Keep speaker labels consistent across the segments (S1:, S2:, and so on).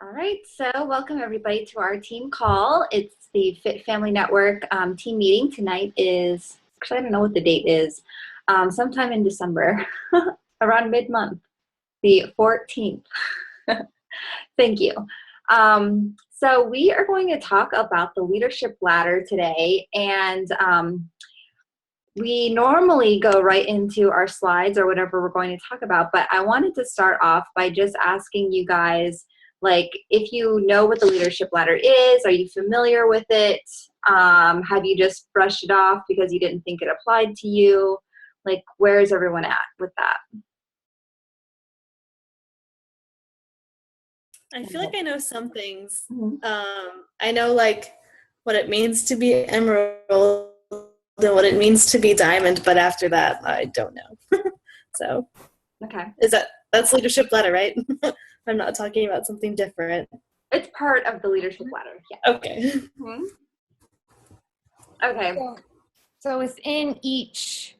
S1: All right, so welcome everybody to our team call. It's the Fit Family Network team meeting. Tonight is, actually I don't know what the date is, sometime in December, around mid-month, the 14th. Thank you. So we are going to talk about the leadership ladder today, and we normally go right into our slides or whatever we're going to talk about, but I wanted to start off by just asking you guys, like, if you know what the leadership ladder is, are you familiar with it? Have you just brushed it off because you didn't think it applied to you? Like, where's everyone at with that?
S2: I feel like I know some things.
S1: Mhm.
S2: I know like what it means to be emerald and what it means to be diamond, but after that, I don't know. So
S1: Okay.
S2: that's leadership ladder, right? I'm not talking about something different.
S1: It's part of the leadership ladder, yeah.
S2: Okay.
S1: Mhm. Okay.
S3: So within each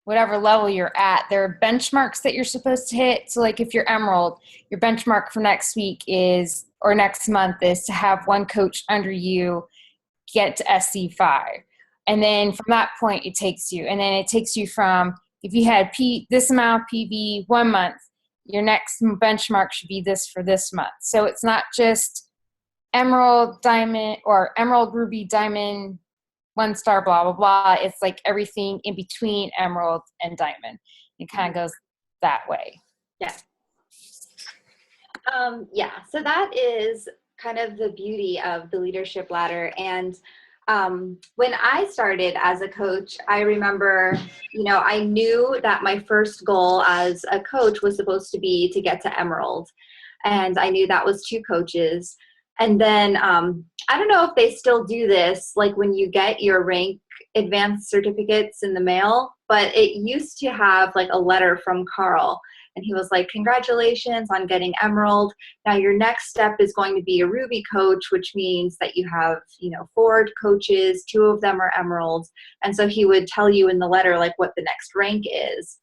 S3: whatever level you're at, there are benchmarks that you're supposed to hit. So like if you're emerald, your benchmark for next week is, or next month is to have one coach under you get to SC5. And then from that point, it takes you from, if you had this amount of PV 1 month, your next benchmark should be this for this month. So it's not just emerald, diamond, or emerald, ruby, diamond, 1 star, blah, blah, blah. It's like everything in between emerald and diamond. It kind of goes that way.
S1: Yeah. Yeah, so that is kind of the beauty of the leadership ladder. And when I started as a coach, I remember, I knew that my first goal as a coach was supposed to be to get to Emerald. And I knew that was 2 coaches. And then I don't know if they still do this, like when you get your rank advanced certificates in the mail, but it used to have like a letter from Carl. And he was like, congratulations on getting Emerald. Now your next step is going to be a Ruby coach, which means that you have, 4 coaches, 2 of them are Emeralds. And so he would tell you in the letter, like what the next rank is.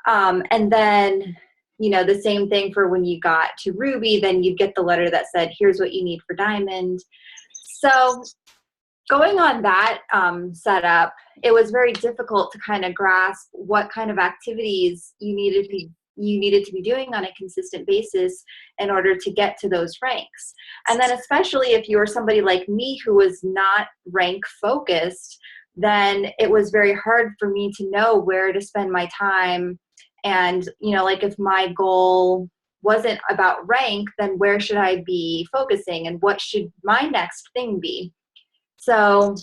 S1: And then, the same thing for when you got to Ruby, then you'd get the letter that said, here's what you need for Diamond. So going on that setup, it was very difficult to kind of grasp what kind of activities you needed to be doing on a consistent basis in order to get to those ranks. And then especially if you were somebody like me who was not rank focused, then it was very hard for me to know where to spend my time. And, like if my goal wasn't about rank, then where should I be focusing and what should my next thing be? So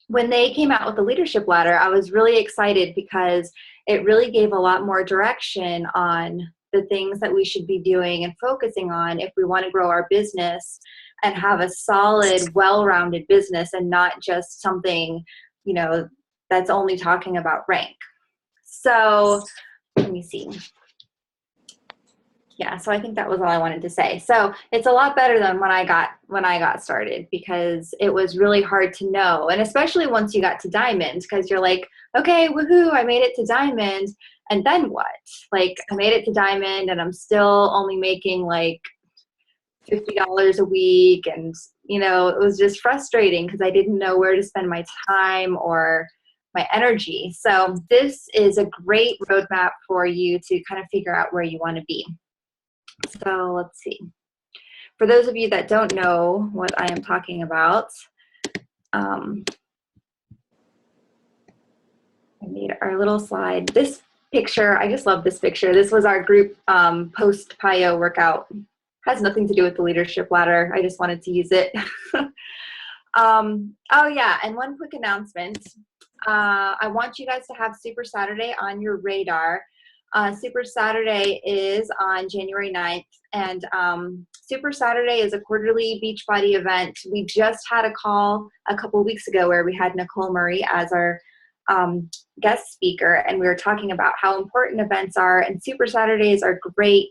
S1: when they came out with the leadership ladder, I was really excited because it really gave a lot more direction on the things that we should be doing and focusing on if we want to grow our business and have a solid, well-rounded business and not just something, that's only talking about rank. So let me see. Yeah, so I think that was all I wanted to say. So it's a lot better than when I got started, because it was really hard to know. And especially once you got to Diamond, because you're like, okay, woohoo, I made it to Diamond. And then what? Like, I made it to Diamond and I'm still only making like $50 a week. And, it was just frustrating because I didn't know where to spend my time or my energy. So this is a great roadmap for you to kind of figure out where you want to be. So let's see. For those of you that don't know what I am talking about, I made our little slide. This picture, I just love this picture. This was our group post-PIO workout. Has nothing to do with the leadership ladder. I just wanted to use it. Oh yeah, and one quick announcement. I want you guys to have Super Saturday on your radar. Super Saturday is on January 9th, and Super Saturday is a quarterly Beachbody event. We just had a call a couple of weeks ago where we had Nicole Murray as our guest speaker, and we were talking about how important events are, and Super Saturdays are great,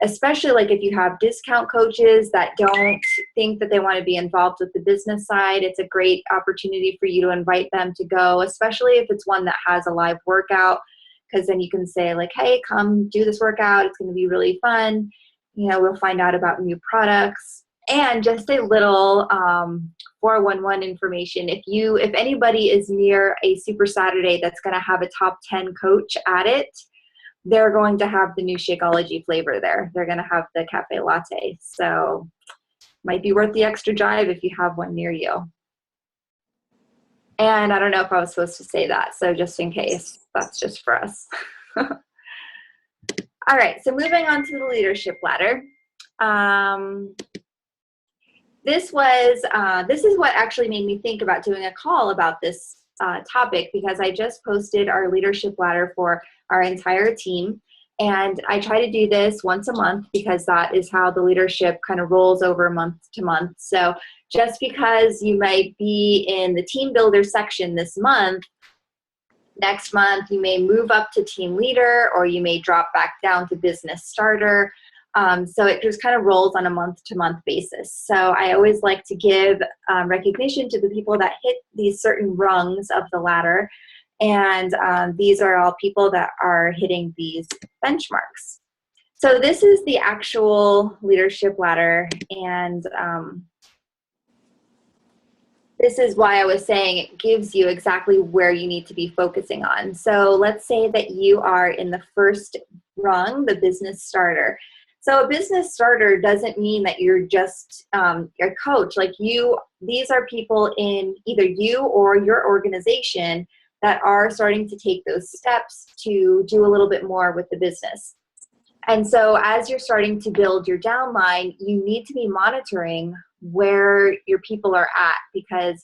S1: especially like if you have discount coaches that don't think that they want to be involved with the business side. It's a great opportunity for you to invite them to go, especially if it's one that has a live workout, because then you can say like, hey, come do this workout. It's going to be really fun. We'll find out about new products, and just a little 411 information. If anybody is near a Super Saturday that's going to have a top 10 coach at it, they're going to have the new Shakeology flavor there. They're going to have the cafe latte. So might be worth the extra drive if you have one near you. And I don't know if I was supposed to say that, so just in case, that's just for us. All right, so moving on to the leadership ladder. This is what actually made me think about doing a call about this topic, because I just posted our leadership ladder for our entire team. And I try to do this once a month because that is how the leadership kind of rolls over month to month. So just because you might be in the team builder section this month, next month you may move up to team leader, or you may drop back down to business starter. So it just kind of rolls on a month-to-month basis. So I always like to give recognition to the people that hit these certain rungs of the ladder. And these are all people that are hitting these benchmarks. So this is the actual leadership ladder. And this is why I was saying it gives you exactly where you need to be focusing on. So let's say that you are in the first rung, the business starter. So a business starter doesn't mean that you're just your coach. Like these are people in either you or your organization that are starting to take those steps to do a little bit more with the business. And so as you're starting to build your downline, you need to be monitoring where your people are at, because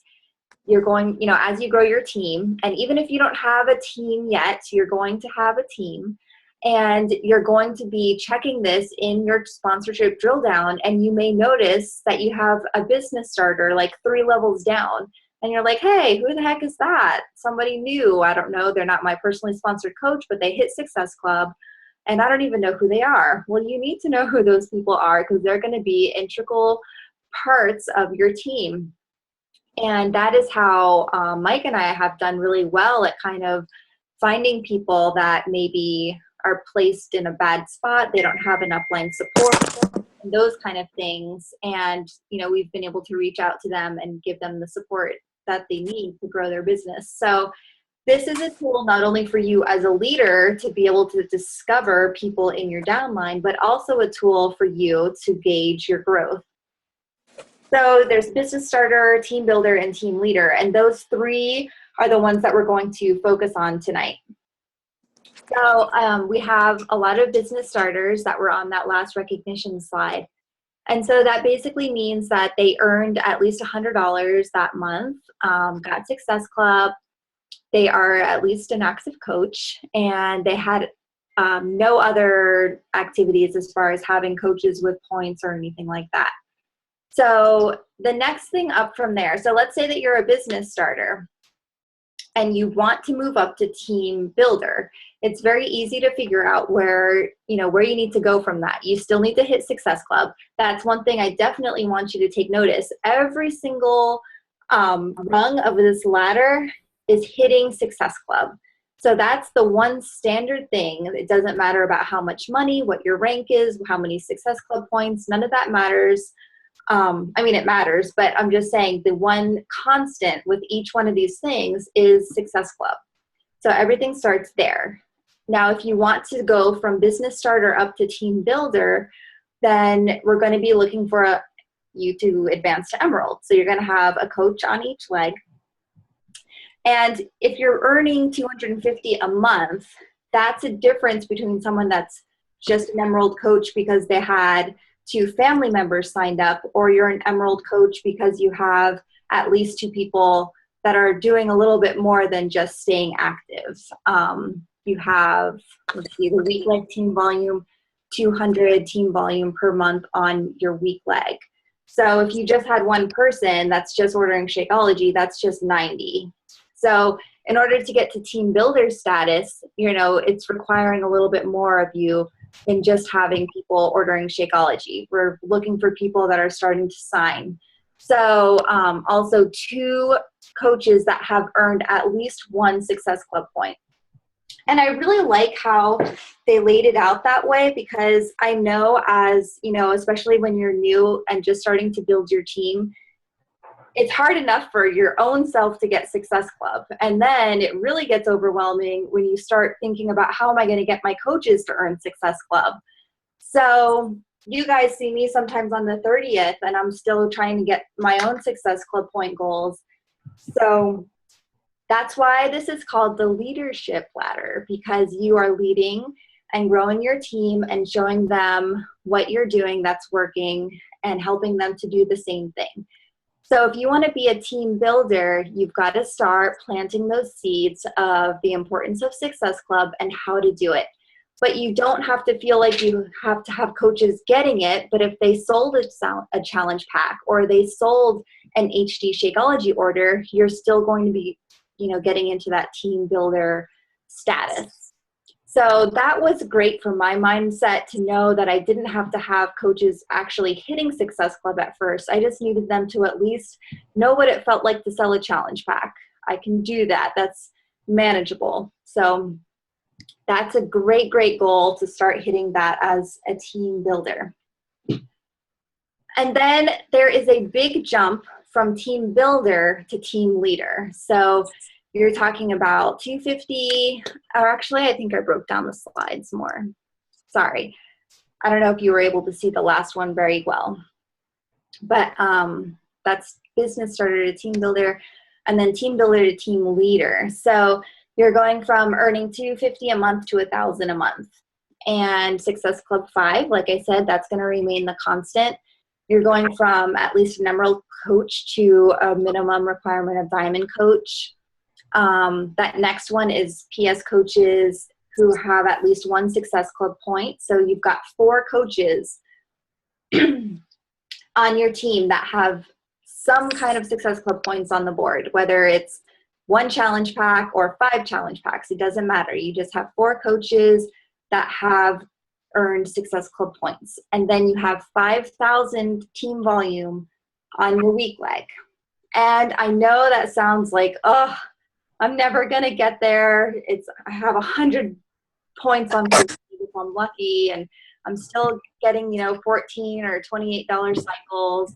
S1: you're going, as you grow your team, and even if you don't have a team yet, you're going to have a team. And you're going to be checking this in your sponsorship drill down, and you may notice that you have a business starter like 3 levels down. And you're like, hey, who the heck is that? Somebody new. I don't know. They're not my personally sponsored coach, but they hit Success Club, and I don't even know who they are. Well, you need to know who those people are, because they're going to be integral parts of your team. And that is how Mike and I have done really well at kind of finding people that maybe are placed in a bad spot. They don't have an upline support, and those kind of things. And, we've been able to reach out to them and give them the support that they need to grow their business. So this is a tool not only for you as a leader to be able to discover people in your downline, but also a tool for you to gauge your growth. So there's business starter, team builder, and team leader. And those 3 are the ones that we're going to focus on tonight. So we have a lot of business starters that were on that last recognition slide. And so that basically means that they earned at least $100 that month, got Success Club, they are at least an active coach, and they had no other activities as far as having coaches with points or anything like that. So the next thing up from there, so let's say that you're a business starter and you want to move up to team builder. It's very easy to figure out where you need to go from that. You still need to hit Success Club. That's one thing I definitely want you to take notice. Every single rung of this ladder is hitting Success Club. So that's the one standard thing. It doesn't matter about how much money, what your rank is, how many Success Club points, none of that matters. It matters, but I'm just saying the one constant with each one of these things is Success Club. So everything starts there. Now, if you want to go from business starter up to team builder, then we're going to be looking for you to advance to Emerald. So you're going to have a coach on each leg. And if you're earning $250 a month, that's a difference between someone that's just an Emerald coach because they had 2 family members signed up, or you're an Emerald coach because you have at least 2 people that are doing a little bit more than just staying active. You have, let's see, the week leg team volume, 200 team volume per month on your week leg. So if you just had one person that's just ordering Shakeology, that's just 90. So in order to get to team builder status, it's requiring a little bit more of you than just having people ordering Shakeology. We're looking for people that are starting to sign. So also 2 coaches that have earned at least 1 Success Club point. And I really like how they laid it out that way, because I know, as you know, especially when you're new and just starting to build your team, it's hard enough for your own self to get Success Club. And then it really gets overwhelming when you start thinking about, how am I going to get my coaches to earn Success Club? So you guys see me sometimes on the 30th, and I'm still trying to get my own Success Club point goals. So that's why this is called the leadership ladder, because you are leading and growing your team and showing them what you're doing that's working and helping them to do the same thing. So if you want to be a team builder, you've got to start planting those seeds of the importance of Success Club and how to do it. But you don't have to feel like you have to have coaches getting it. But if they sold a challenge pack, or they sold an HD Shakeology order, you're still going to be, getting into that team builder status. So that was great for my mindset, to know that I didn't have to have coaches actually hitting Success Club at first. I just needed them to at least know what it felt like to sell a challenge pack. I can do that. That's manageable. So that's a great, great goal, to start hitting that as a team builder. And then there is a big jump from team builder to team leader. So you're talking about 250, or actually, I think I broke down the slides more. Sorry. I don't know if you were able to see the last one very well. But that's business starter to team builder, and then team builder to team leader. So you're going from earning $250 a month to $1,000 a month. And Success Club 5, like I said, that's going to remain the constant. You're going from at least an Emerald coach to a minimum requirement of Diamond coach. That next one is PS coaches who have at least one Success Club point. So you've got 4 coaches on your team that have some kind of Success Club points on the board, whether it's 1 challenge pack or 5 challenge packs. It doesn't matter. You just have 4 coaches that have earned Success Club points. And then you have 5,000 team volume on your weak leg. And I know that sounds like, oh, I'm never going to get there. I have 100 points on if I'm lucky, and I'm still getting, $14 or $28 cycles.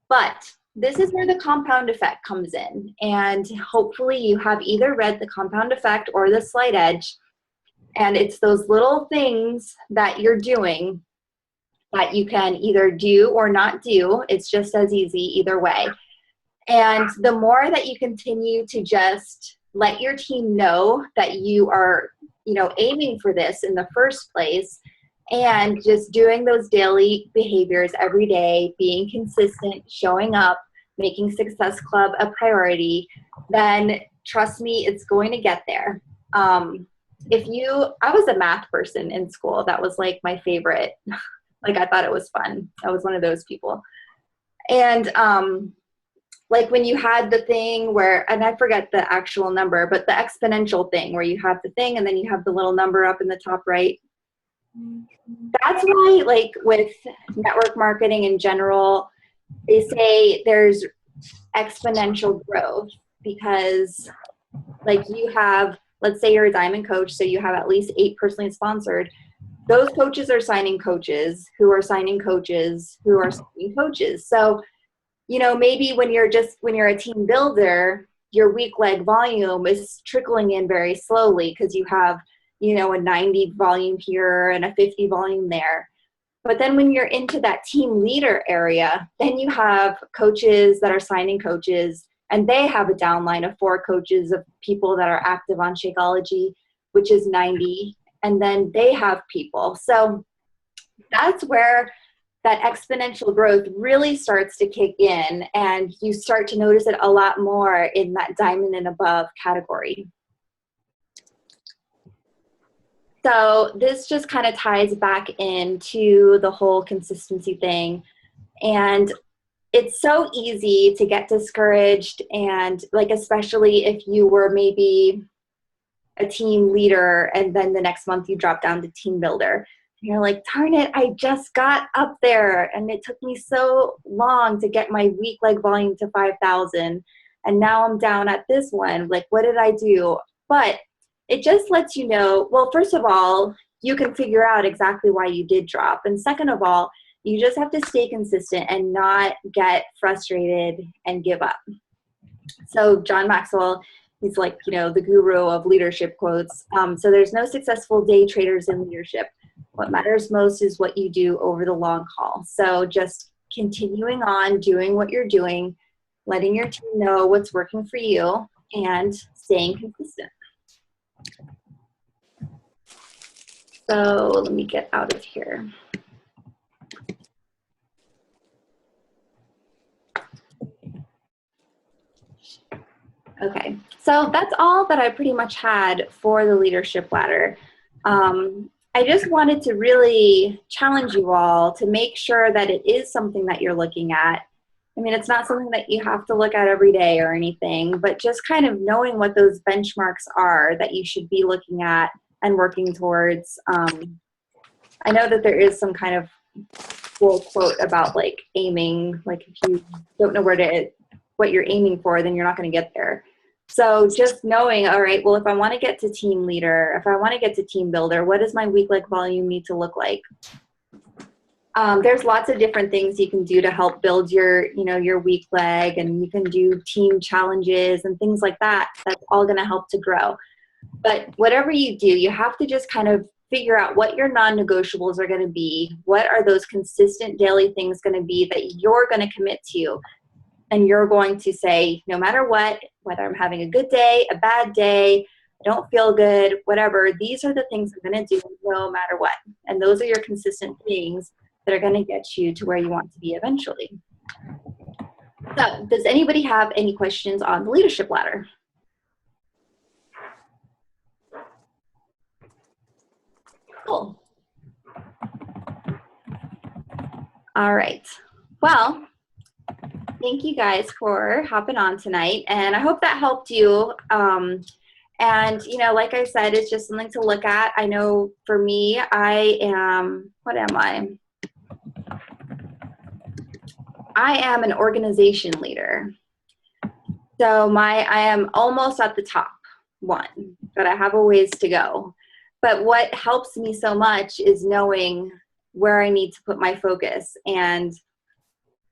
S1: But this is where the compound effect comes in. And hopefully you have either read the compound effect or the slight edge. And it's those little things that you're doing that you can either do or not do. It's just as easy either way. And the more that you continue to just let your team know that you are, aiming for this in the first place, and just doing those daily behaviors every day, being consistent, showing up, making Success Club a priority, then trust me, it's going to get there. I was a math person in school. That was like my favorite. Like, I thought it was fun. I was one of those people. And like when you had the thing where, and I forget the actual number, but the exponential thing where you have the thing and then you have the little number up in the top right. That's why, like, with network marketing in general, they say there's exponential growth, because like you have, let's say you're a Diamond coach, so you have at least 8 personally sponsored. Those coaches are signing coaches who are signing coaches who are signing coaches. So, maybe when you're a team builder, your weak leg volume is trickling in very slowly, because you have, a 90 volume here and a 50 volume there. But then when you're into that team leader area, then you have coaches that are signing coaches, and they have a downline of 4 coaches of people that are active on Shakeology, which is 90. And then they have people. So that's where that exponential growth really starts to kick in, and you start to notice it a lot more in that Diamond and above category. So this just kind of ties back into the whole consistency thing. And it's so easy to get discouraged, and like, especially if you were maybe a team leader and then the next month you drop down to team builder. And you're like, darn it, I just got up there and it took me so long to get my weak leg volume to 5,000. And now I'm down at this one. Like, what did I do? But it just lets you know, well, first of all, you can figure out exactly why you did drop. And second of all, you just have to stay consistent and not get frustrated and give up. So John Maxwell, he's like, the guru of leadership quotes. So there's no successful day traders in leadership. What matters most is what you do over the long haul. So just continuing on doing what you're doing, letting your team know what's working for you, and staying consistent. So let me get out of here. Okay, so that's all that I pretty much had for the leadership ladder. I just wanted to really challenge you all to make sure that it is something that you're looking at. I mean, it's not something that you have to look at every day or anything, but just kind of knowing what those benchmarks are that you should be looking at and working towards. I know that there is some kind of cool quote about like aiming, like if you don't know what you're aiming for, then you're not going to get there. So just knowing, all right, well, if I want to get to team leader, if I want to get to team builder, what does my week leg volume need to look like? There's lots of different things you can do to help build your weak leg, and you can do team challenges and things like that. That's all going to help to grow. But whatever you do, you have to just kind of figure out what your non-negotiables are going to be. What are those consistent daily things going to be that you're going to commit to? And you're going to say, no matter what, whether I'm having a good day, a bad day, I don't feel good, whatever, these are the things I'm going to do no matter what. And those are your consistent things that are going to get you to where you want to be eventually. So, does anybody have any questions on the leadership ladder? Cool. All right. Well, thank you guys for hopping on tonight, and I hope that helped you. And, like I said, it's just something to look at. I know for me, I am an organization leader. So I am almost at the top one, but I have a ways to go. But what helps me so much is knowing where I need to put my focus. And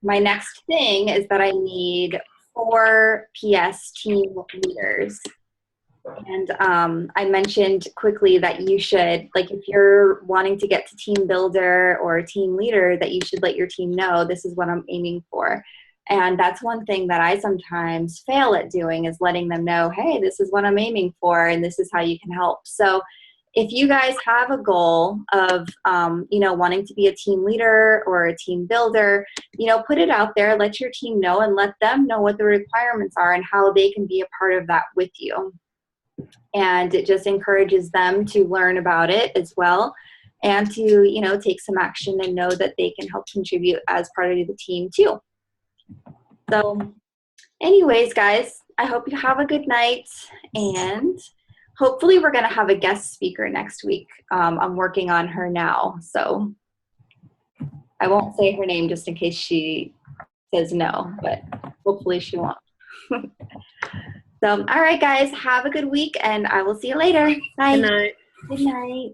S1: my next thing is that I need 4 PS team leaders. And I mentioned quickly that you should, like if you're wanting to get to team builder or team leader, that you should let your team know this is what I'm aiming for. And that's one thing that I sometimes fail at doing, is letting them know, hey, this is what I'm aiming for and this is how you can help. So if you guys have a goal of, wanting to be a team leader or a team builder, put it out there, let your team know, and let them know what the requirements are and how they can be a part of that with you. And it just encourages them to learn about it as well, and to, take some action and know that they can help contribute as part of the team too. So anyways, guys, I hope you have a good night, and hopefully we're going to have a guest speaker next week. I'm working on her now, so I won't say her name just in case she says no, but hopefully she won't. So, all right, guys, have a good week, and I will see you later. Bye.
S2: Good night.
S1: Good night.